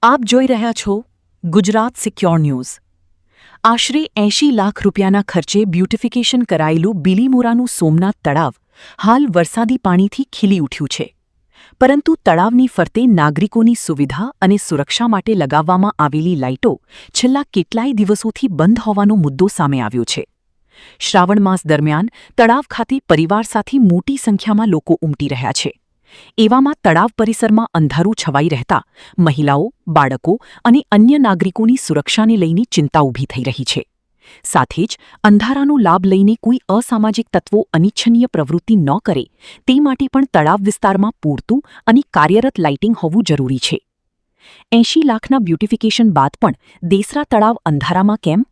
આપ જોઈ રહ્યા છો ગુજરાત સિક્યોર ન્યૂઝ। આશરે 80 લાખ રૂપિયાના ખર્ચે બ્યુટિફિકેશન કરાયેલું બિલીમોરાનું સોમનાથ તળાવ હાલ વરસાદી પાણીથી ખીલી ઉઠ્યું છે, પરંતુ તળાવની ફરતે નાગરિકોની સુવિધા અને સુરક્ષા માટે લગાવવામાં આવેલી લાઇટો છેલ્લા કેટલાય દિવસોથી બંધ હોવાનો મુદ્દો સામે આવ્યો છે। શ્રાવણ માસ દરમિયાન તળાવ ખાતે પરિવાર સાથે મોટી સંખ્યામાં લોકો ઉમટી રહ્યા છે। એવામાં તળાવ પરિસરમાં અંધારું છવાઈ રહેતા મહિલાઓ, બાળકો અને અન્ય નાગરિકોની સુરક્ષાને લઈને ચિંતા ઊભી થઈ રહી છે। સાથે જ અંધારાનો લાભ લઈને કોઈ અસામાજિક તત્વો અનિચ્છનીય પ્રવૃત્તિ ન કરે તે માટે પણ તળાવ વિસ્તારમાં પૂરતું અને કાર્યરત લાઇટિંગ હોવું જરૂરી છે। 80 લાખના બ્યુટિફિકેશન બાદ પણ દેસરા તળાવ અંધારામાં કેમ?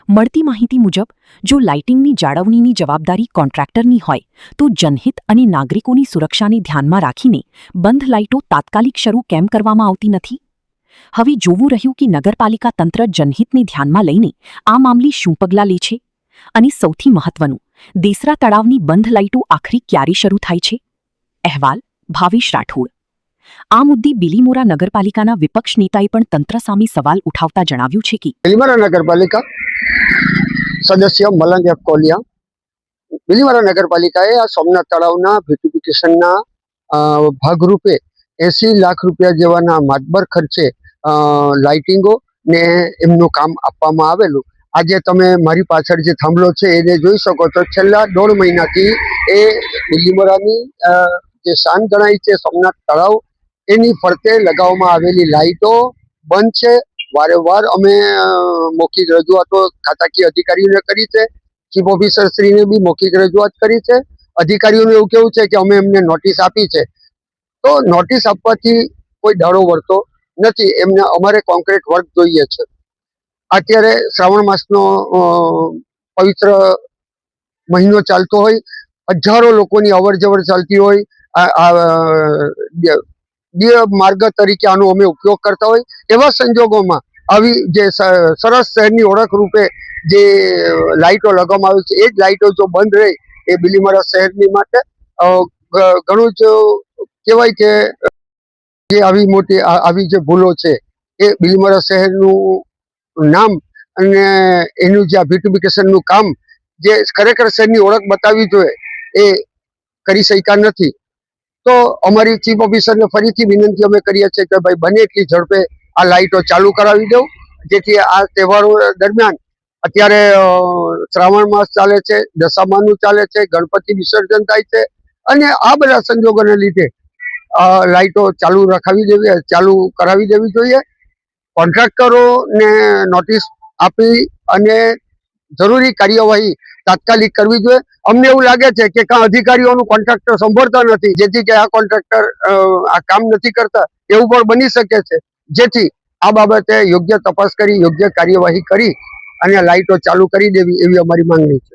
મળતી માહિતી મુજબ જો લાઇટિંગની જાળવણીની જવાબદારી કોન્ટ્રાક્ટરની હોય તો જનહિત અને નાગરિકોની સુરક્ષાને ધ્યાનમાં રાખીને બંધ લાઇટો તાત્કાલિક શરૂ કેમ કરવામાં આવતી નથી? હવે જોવું રહ્યું કે નગરપાલિકા તંત્ર જનહિતને ધ્યાનમાં લઈને આ મામલે શું પગલાં લે છે અને સૌથી મહત્વનું, દેસરા તળાવની બંધ લાઇટો આખરી ક્યારે શરૂ થાય છે? અહેવાલ ભાવેશ રાઠોડ। આ મુદ્દે બિલીમોરા નગરપાલિકાના વિપક્ષ નેતાએ પણ તંત્ર સામે સવાલ ઉઠાવતા જણાવ્યું છે કે બિલીમોરા નગરપાલિકા સદસ્ય મલંગ એફ કોલિયા બિલીમોરા નગરપાલિકાએ આ સોમનાથ તળાવના બ્યુટિફિકેશનના ભાગરૂપે 80 લાખ રૂપિયા જેવાના માતબર ખર્ચે લાઇટિંગો ને એમનું કામ આપવામાં આવેલું। આજે તમે મારી પાછળ જે થાંભલો છે એને જોઈ શકો છો। છેલ્લા 1.5 મહિનાથી એ બિલીમોરાની જે શાન ગણાય છે સોમનાથ તળાવ એની ફરતે લગાવવામાં આવેલી લાઇટો બંધ છે। વારંવાર અમે મૌખિક રજૂઆતો ખાતાકીય અધિકારીઓને કરી છે, ચીફ ઓફિસર શ્રીને બી મૌખિક રજૂઆત કરી છે। અધિકારીઓનું એવું કેવું છે કે અમે એમને નોટિસ આપી છે, તો નોટિસ આપવાથી કોઈ દાડો વળતો નથી। એમને અમારે કોન્ક્રીટ વર્ક જોઈએ છે। અત્યારે શ્રાવણ માસનો પવિત્ર મહિનો ચાલતો હોય, હજારો લોકોની અવર જવર ચાલતી હોય, માર્ગ તરીકે આનો અમે ઉપયોગ કરતા હોય, એવા સંજોગોમાં આવી જે સરસ શહેરની ઓળખ રૂપે જે લાઇટો લગાવવામાં આવી છે એ જ લાઇટો જો બંધ રહે એ બિલીમોરા શહેરની માટે ઘણું જ કહેવાય કે જે આવી જે ભૂલો છે એ બિલીમોરા શહેરનું નામ અને એનું જે બ્યુટિફિકેશનનું કામ જે ખરેખર શહેરની ઓળખ બતાવવી જોઈએ એ કરી શક્યા નથી। તો અમારી ચીફ ઓફિસરને ફરીથી વિનંતી અમે કરીએ છીએ કે ભાઈ બને એટલી ઝડપે આ લાઇટો ચાલુ કરાવી દો, જેથી આ તહેવારો દરમિયાન અત્યારે શ્રાવણ માસ ચાલે છે, દશામાનું ચાલે છે, ગણપતિ વિસર્જન થાય છે અને આ બધા સંજોગોને લીધે લાઇટો ચાલુ કરાવી દેવી જોઈએ। કોન્ટ્રાક્ટરોને નોટિસ આપી અને જરૂરી કાર્યવાહી તાત્કાલિક કરવી જોઈએ। અમને એવું લાગે છે કે કાં અધિકારીઓનું કોન્ટ્રાક્ટર સંભાળતા નથી, જેથી કે આ કોન્ટ્રાક્ટર આ કામ નથી કરતા, એવું પણ બની શકે છે। જેથી આ બાબતે યોગ્ય તપાસ કરી યોગ્ય કાર્યવાહી કરી અને લાઇટો ચાલુ કરી દેવી એવી અમારી માંગણી છે।